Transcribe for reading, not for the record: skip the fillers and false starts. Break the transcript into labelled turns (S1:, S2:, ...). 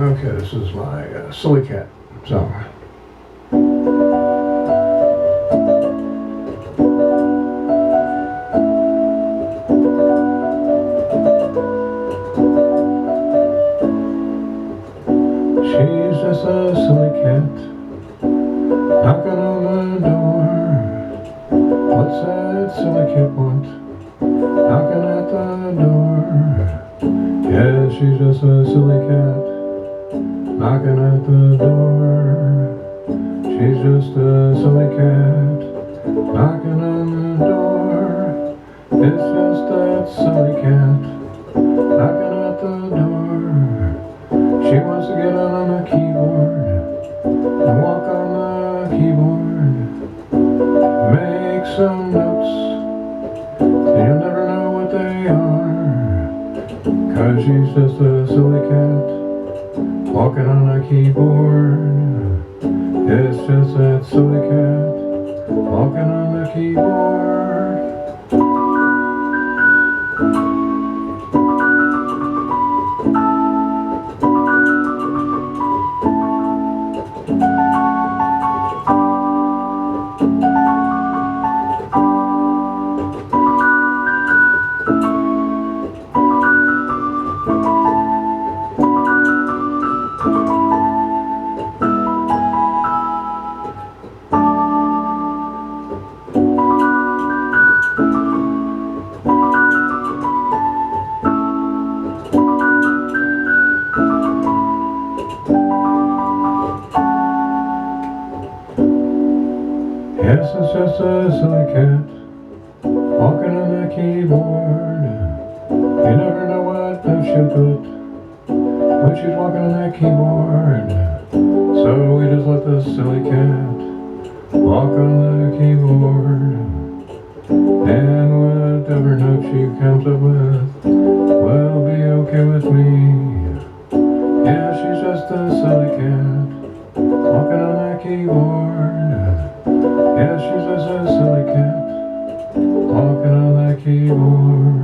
S1: Okay, this is my Silly Cat song. She's just a silly cat, knocking on the door. What's that silly cat want, knocking at the door? Yeah, she's just a silly cat, knocking at the door. She's just a silly cat, knocking on the door. It's just that silly cat, knocking at the door. She wants to get on the keyboard and walk on the keyboard, make some notes, and you'll never know what they are, 'cause she's just a silly cat, walking on a keyboard. It's just that silly cat, walking on the keyboard. Yes, it's just a silly cat, walking on the keyboard. You never know what move she'll put when she's walking on that keyboard. So we just let the silly cat walk on the keyboard, and whatever note she comes up with will be okay with me. Yeah, she's just a silly cat, walking on that keyboard. Yeah, she's just a silly cat, walking on that keyboard.